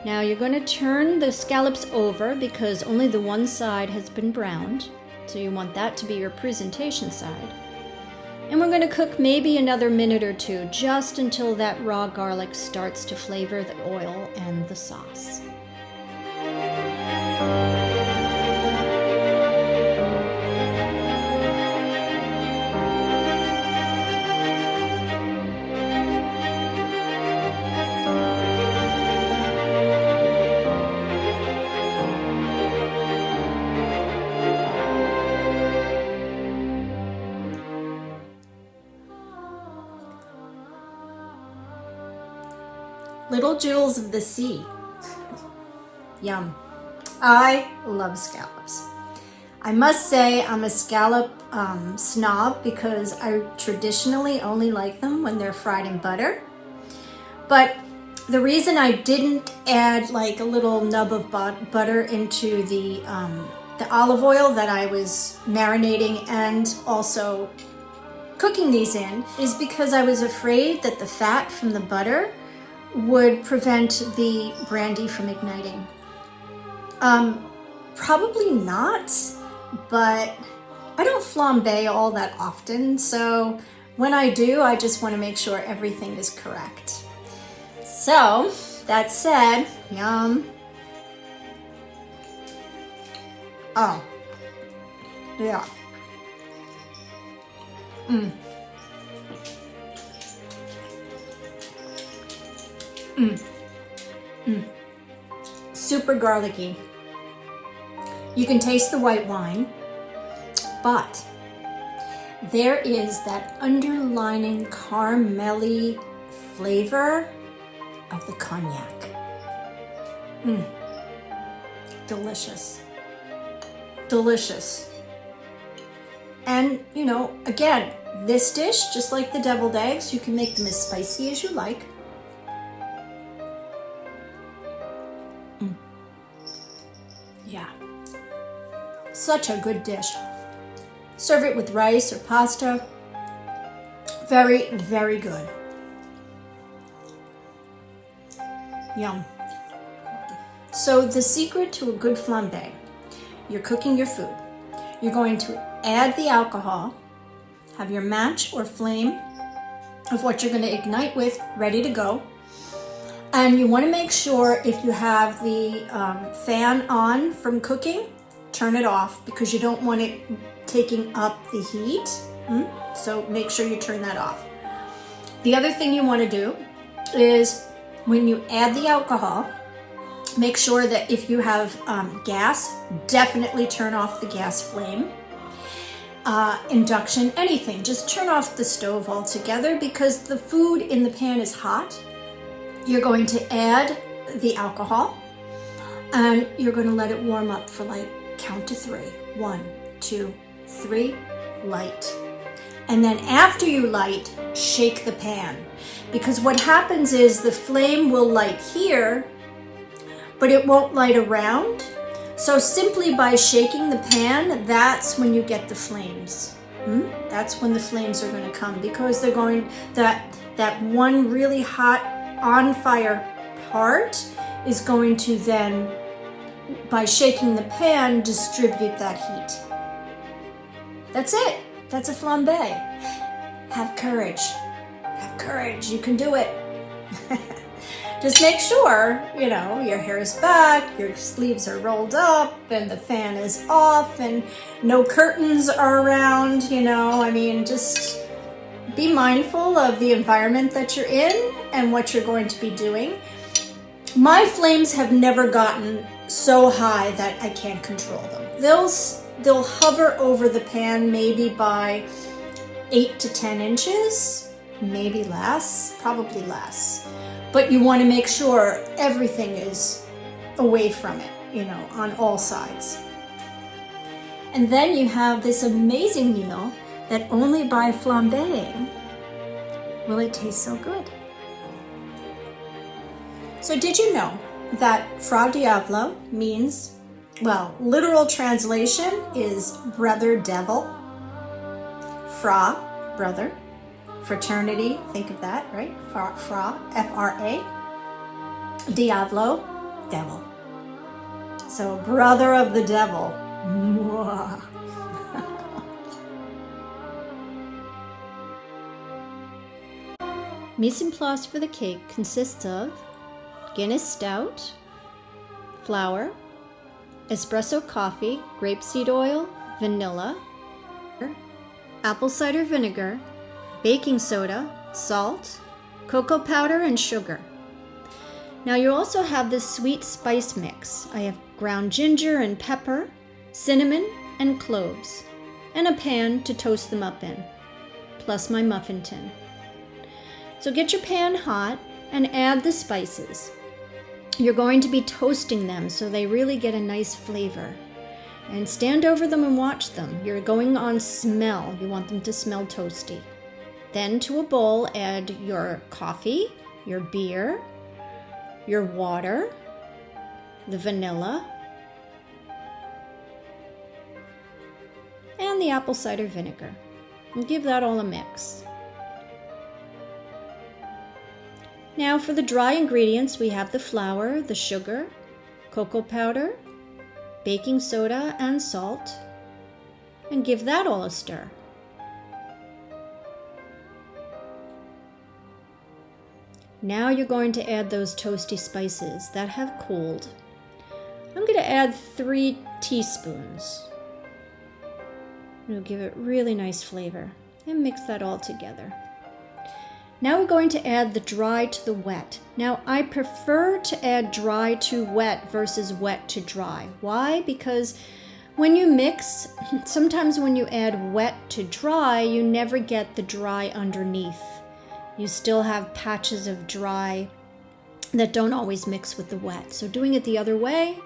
S1: Now you're going to turn the scallops over because only the one side has been browned. So you want that to be your presentation side. And we're going to cook maybe another minute or two just until that raw garlic starts to flavor the oil and the sauce. Little jewels of the sea. Yum. I love scallops. I must say I'm a scallop snob because I traditionally only like them when they're fried in butter. But the reason I didn't add like a little nub of butter into the the olive oil that I was marinating and also cooking these in is because I was afraid that the fat from the butter would prevent the brandy from igniting. Probably not, but I don't flambe all that often, so when I do, I just want to make sure everything is correct. So, that said, yum. Oh, yeah. Super garlicky. You can taste the white wine, but there is that underlining caramelly flavor of the cognac. Delicious. Delicious. And, you know, again, this dish, just like the deviled eggs, you can make them as spicy as you like. Yeah. Such a good dish. Serve it with rice or pasta. Very, very good. Yum. So the secret to a good flambe, you're cooking your food. You're going to add the alcohol, have your match or flame of what you're going to ignite with ready to go. And you want to make sure if you have the fan on from cooking, turn it off because you don't want it taking up the heat. So make sure you turn that off. The other thing you want to do is when you add the alcohol, make sure that if you have gas, definitely turn off the gas flame. Induction, anything, just turn off the stove altogether because the food in the pan is hot. You're going to add the alcohol and you're going to let it warm up for like count to 3. 1, 2, 3, light. And then after you light, shake the pan. Because what happens is the flame will light here, but it won't light around. So simply by shaking the pan, that's when you get the flames. That's when the flames are going to come because they're going, that one really hot on fire part is going to then, by shaking the pan, distribute that heat. That's it. That's a flambe. Have courage. Have courage. You can do it. Just make sure, you know, your hair is back, your sleeves are rolled up, and the fan is off, and no curtains are around, you know. I mean, just be mindful of the environment that you're in and what you're going to be doing. My flames have never gotten so high that I can't control them. They'll hover over the pan maybe by 8 to 10 inches, maybe less, probably less. But you want to make sure everything is away from it, you know, on all sides. And then you have this amazing meal that only by flambeing will it taste so good. So did you know that Fra Diavolo means, well, literal translation is brother devil. Fra, brother. Fraternity, think of that, right? Fra, F-R-A. Diavolo, devil. So brother of the devil. Mwah. Mise en place for the cake consists of Guinness Stout, flour, espresso coffee, grapeseed oil, vanilla, apple cider vinegar, baking soda, salt, cocoa powder, and sugar. Now you also have this sweet spice mix. I have ground ginger and pepper, cinnamon, and cloves, and a pan to toast them up in, plus my muffin tin. So get your pan hot and add the spices. You're going to be toasting them so they really get a nice flavor. And stand over them and watch them. You're going on smell. You want them to smell toasty. Then to a bowl, add your coffee, your beer, your water, the vanilla, the apple cider vinegar. And give that all a mix. Now for the dry ingredients, we have the flour, the sugar, cocoa powder, baking soda, and salt. And give that all a stir. Now you're going to add those toasty spices that have cooled. I'm going to add 3 teaspoons. It'll give it really nice flavor. And mix that all together. Now we're going to add the dry to the wet. Now I prefer to add dry to wet versus wet to dry. Why? Because when you mix, sometimes when you add wet to dry, you never get the dry underneath. You still have patches of dry that don't always mix with the wet. So doing it the other way,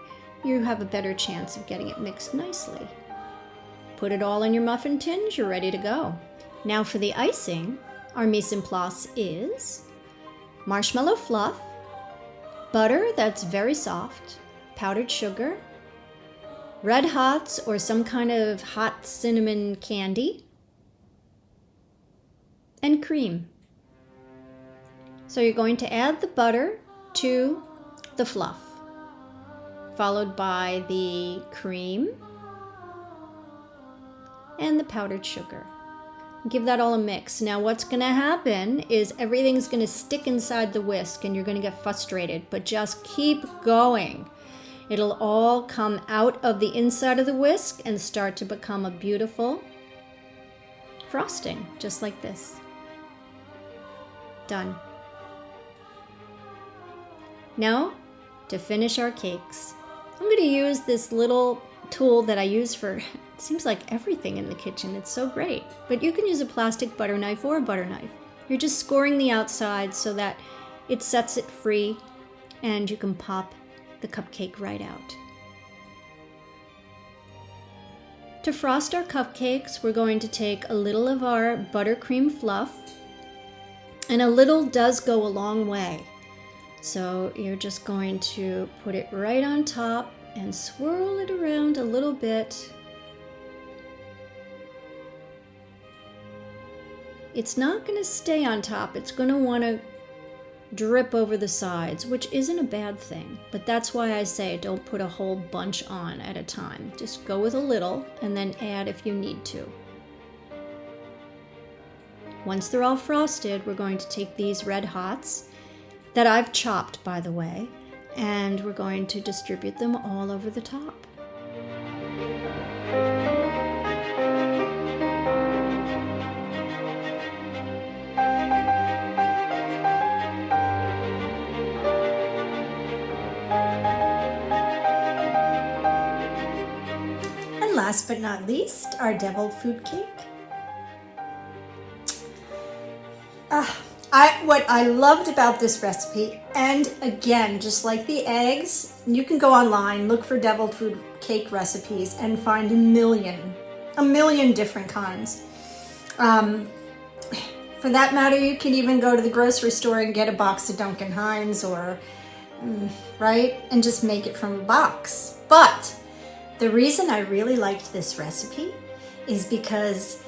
S1: you have a better chance of getting it mixed nicely. Put it all in your muffin tins, you're ready to go. Now for the icing, our mise en place is marshmallow fluff, butter that's very soft, powdered sugar, red hots or some kind of hot cinnamon candy, and cream. So you're going to add the butter to the fluff, followed by the cream and the powdered sugar. Give that all a mix. Now what's going to happen is everything's going to stick inside the whisk and you're going to get frustrated, but just keep going. It'll all come out of the inside of the whisk and start to become a beautiful frosting, just like this. Done. Now, to finish our cakes, I'm going to use this little tool that I use for, it seems like everything in the kitchen. It's so great. But you can use a plastic butter knife or a butter knife. You're just scoring the outside so that it sets it free and you can pop the cupcake right out. To frost our cupcakes, we're going to take a little of our buttercream fluff, and a little does go a long way. So you're just going to put it right on top and swirl it around a little bit. It's not going to stay on top. It's going to want to drip over the sides, which isn't a bad thing. But that's why I say don't put a whole bunch on at a time. Just go with a little and then add if you need to. Once they're all frosted, we're going to take these red hots that I've chopped, by the way, and we're going to distribute them all over the top. And last but not least, our deviled food cake. What I loved about this recipe, and again, just like the eggs, you can go online, look for deviled food cake recipes and find a million different kinds. For that matter, you can even go to the grocery store and get a box of Duncan Hines or, right? And just make it from a box. But the reason I really liked this recipe is because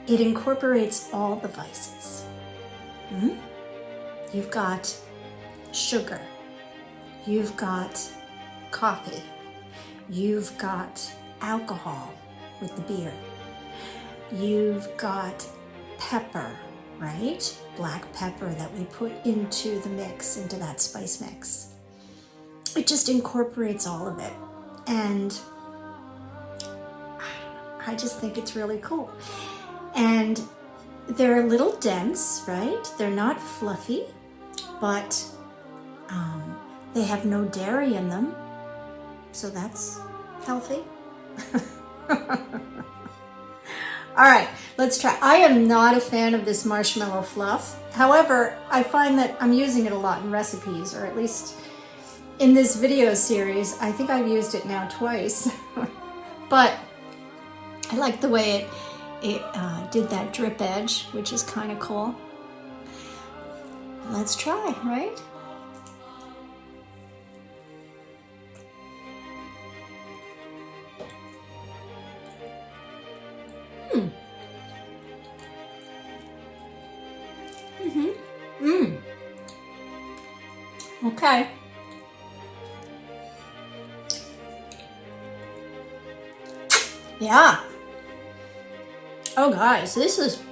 S1: it incorporates all the vices. You've got sugar, you've got coffee, you've got alcohol with the beer, you've got pepper, right? Black pepper that we put into the mix, into that spice mix. It just incorporates all of it. And I just think it's really cool. And they're a little dense, right? They're not fluffy, but they have no dairy in them, so that's healthy. All right, let's try. I am not a fan of this marshmallow fluff. However, I find that I'm using it a lot in recipes, or at least in this video series. I think I've used it now twice, but I like the way it did that drip edge, which is kind of cool. Let's try, right? Okay. Yeah. Oh, guys, this is...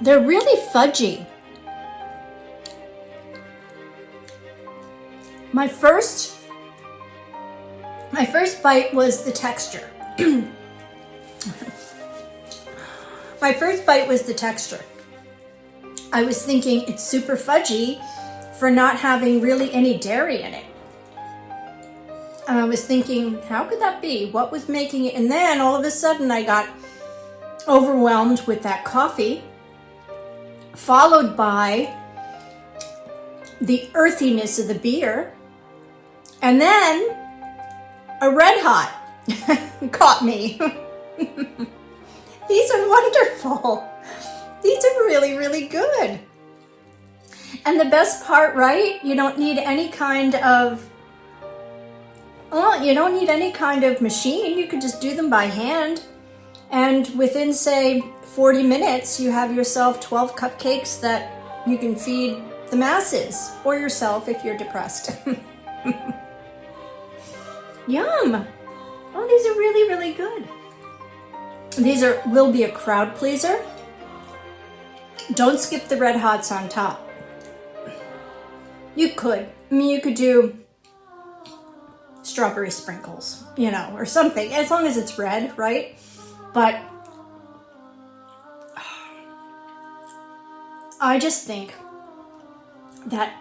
S1: They're really fudgy. My first bite was the texture. My first bite was the texture. I was thinking it's super fudgy for not having really any dairy in it. And I was thinking, how could that be? What was making it? And then all of a sudden I got overwhelmed with that coffee, followed by the earthiness of the beer, and then a red hot caught me. These are wonderful. These are really, really good. And the best part, right? You don't need any kind of, machine. You could just do them by hand. And within, say, 40 minutes, you have yourself 12 cupcakes that you can feed the masses, or yourself if you're depressed. Yum! Oh, these are really, really good. These will be a crowd pleaser. Don't skip the red hots on top. You could. I mean, you could do strawberry sprinkles, or something, as long as it's red, right? But I just think that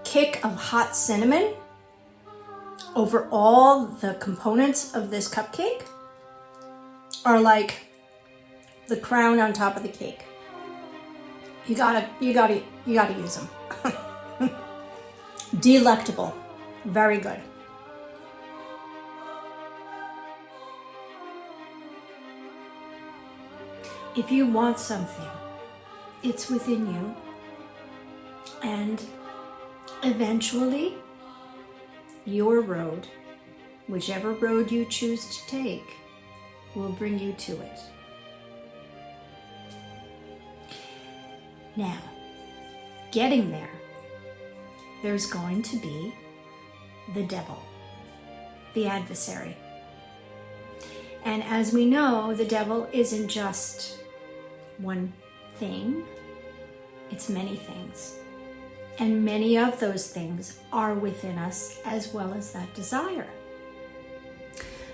S1: kick of hot cinnamon over all the components of this cupcake are like the crown on top of the cake. You gotta use them. Delectable. Very good. If you want something, it's within you, and eventually your road, whichever road you choose to take, will bring you to it. Now, getting there, there's going to be the devil, the adversary. And as we know, the devil isn't just one thing, it's many things. And many of those things are within us, as well as that desire.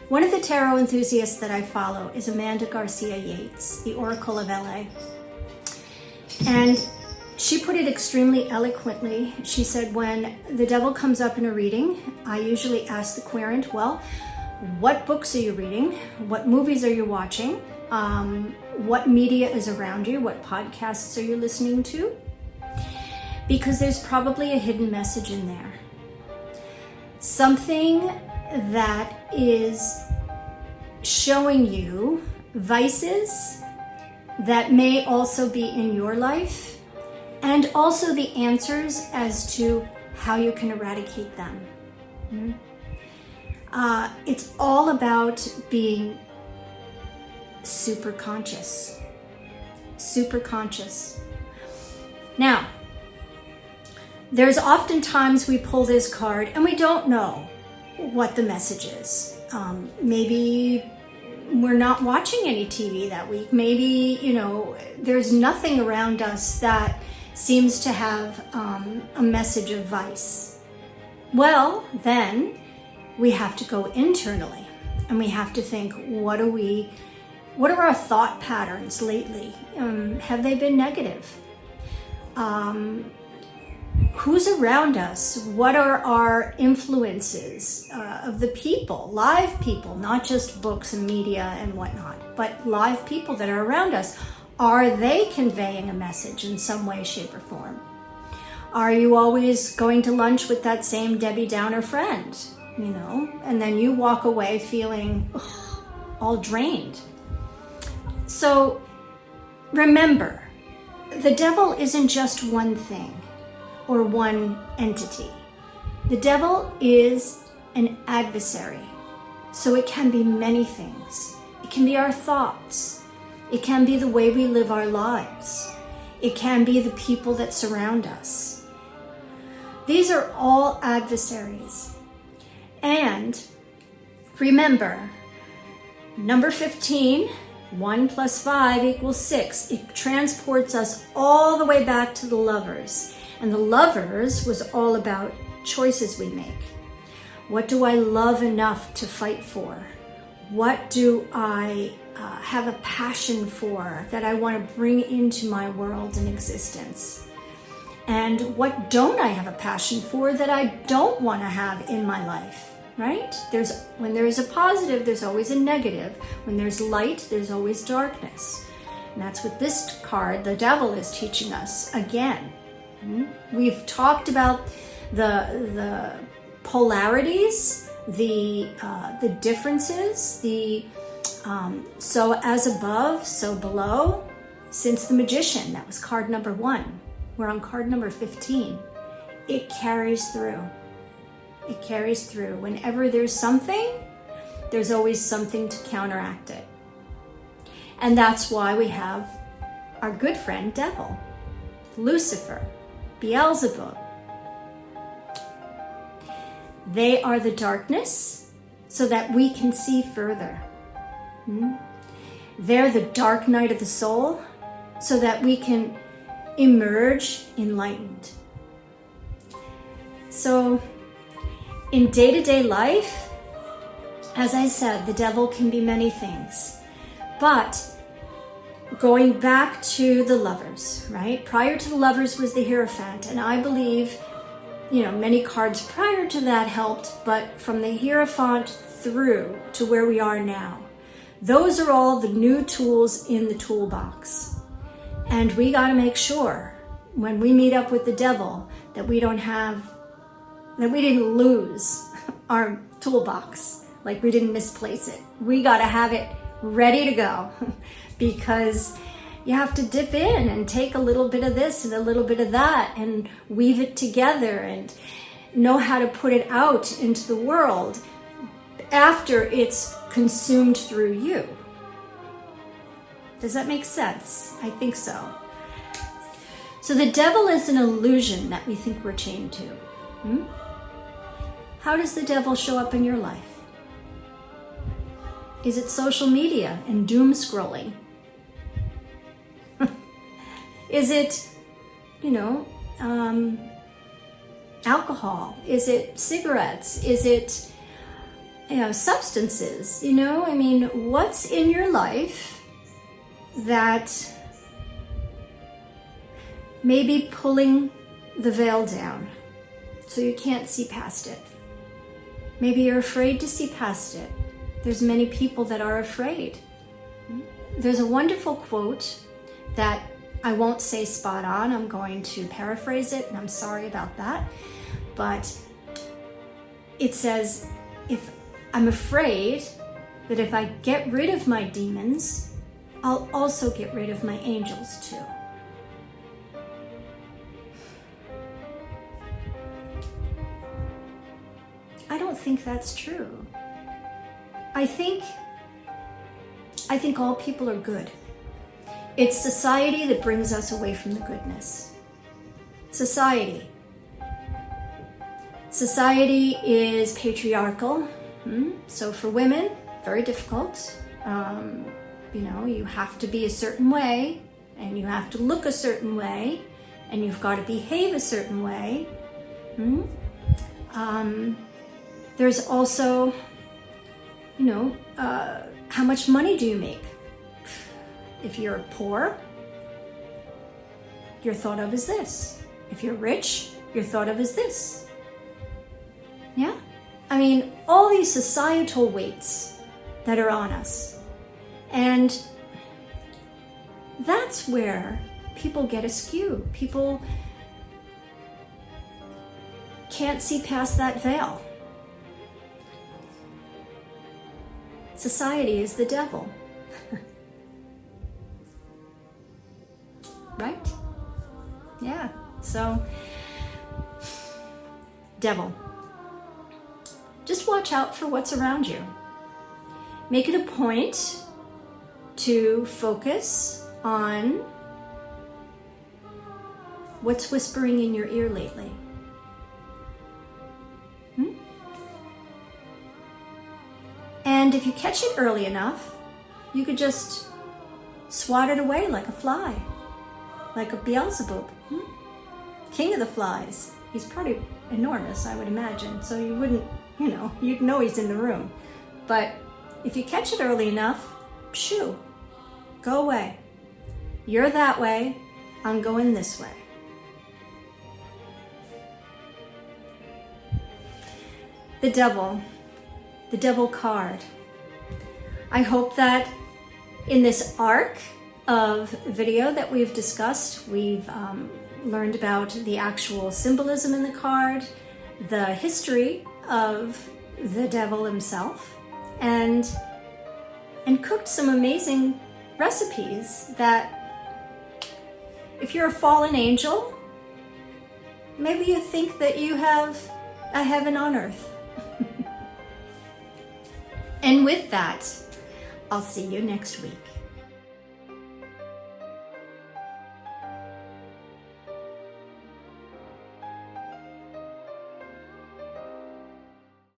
S1: One of the tarot enthusiasts that I follow is Amanda Garcia Yates, the Oracle of LA. And she put it extremely eloquently. She said, when the devil comes up in a reading, I usually ask the querent, well, what books are you reading? What movies are you watching? What media is around you? What podcasts are you listening to? Because there's probably a hidden message in there. Something that is showing you vices that may also be in your life, and also the answers as to how you can eradicate them. It's all about being super conscious. Super conscious. Now, there's often times we pull this card and we don't know what the message is. Maybe we're not watching any TV that week. Maybe, there's nothing around us that seems to have a message of vice. Well, then we have to go internally and we have to think, what are our thought patterns lately? Have they been negative? Who's around us? What are our influences of the people, live people, not just books and media and whatnot, but live people that are around us? Are they conveying a message in some way, shape, or form? Are you always going to lunch with that same Debbie Downer friend, and then you walk away feeling all drained? So remember, the devil isn't just one thing or one entity. The devil is an adversary. So it can be many things. It can be our thoughts. It can be the way we live our lives. It can be the people that surround us. These are all adversaries. And remember, number 15, 1 plus 5 equals 6. It transports us all the way back to the Lovers. And the Lovers was all about choices we make. What do I love enough to fight for? What do I have a passion for that I want to bring into my world and existence? And what don't I have a passion for that I don't want to have in my life, right? When there is a positive, there's always a negative. When there's light, there's always darkness. And that's what this card, the Devil, is teaching us again. We've talked about the polarities, the differences, so as above, so below. Since the Magician, that was card number 1. We're on card number 15. It carries through. It carries through. Whenever there's something, there's always something to counteract it. And that's why we have our good friend Devil, Lucifer, Beelzebub. They are the darkness so that we can see further. They're the dark night of the soul so that we can emerge enlightened. So in day-to-day life, as I said, the devil can be many things. But going back to the Lovers, right? Prior to the Lovers was the Hierophant, and I believe, many cards prior to that helped, but from the Hierophant through to where we are now, those are all the new tools in the toolbox. And we got to make sure when we meet up with the devil that we didn't lose our toolbox, like we didn't misplace it. We got to have it ready to go because you have to dip in and take a little bit of this and a little bit of that and weave it together and know how to put it out into the world after it's consumed through you. Does that make sense? I think so. So the devil is an illusion that we think we're chained to. How does the devil show up in your life? Is it social media and doom scrolling? Is it, alcohol? Is it cigarettes? Is it, substances? What's in your life that may be pulling the veil down so you can't see past it? Maybe you're afraid to see past it. There's many people that are afraid. There's a wonderful quote that I won't say spot on. I'm going to paraphrase it, and I'm sorry about that. But it says, if I'm afraid that if I get rid of my demons, I'll also get rid of my angels too. I don't think that's true. I think all people are good. It's society that brings us away from the goodness. Society. Society is patriarchal. So for women, very difficult. You have to be a certain way, and you have to look a certain way, and you've got to behave a certain way. There's also, how much money do you make? If you're poor, you're thought of as this. If you're rich, you're thought of as this. Yeah? All these societal weights that are on us. And that's where people get askew. People can't see past that veil. Society is the devil. Right? Yeah. So, devil. Just watch out for what's around you. Make it a point to focus on what's whispering in your ear lately. And if you catch it early enough, you could just swat it away like a fly, like a Beelzebub, king of the flies. He's pretty enormous, I would imagine, so you wouldn't, you'd know he's in the room. But if you catch it early enough, shoo, go away. You're that way, I'm going this way. The devil card. I hope that in this arc of video that we've discussed, we've learned about the actual symbolism in the card, the history of the devil himself, and cooked some amazing recipes that if you're a fallen angel, maybe you think that you have a heaven on earth. And with that, I'll see you next week.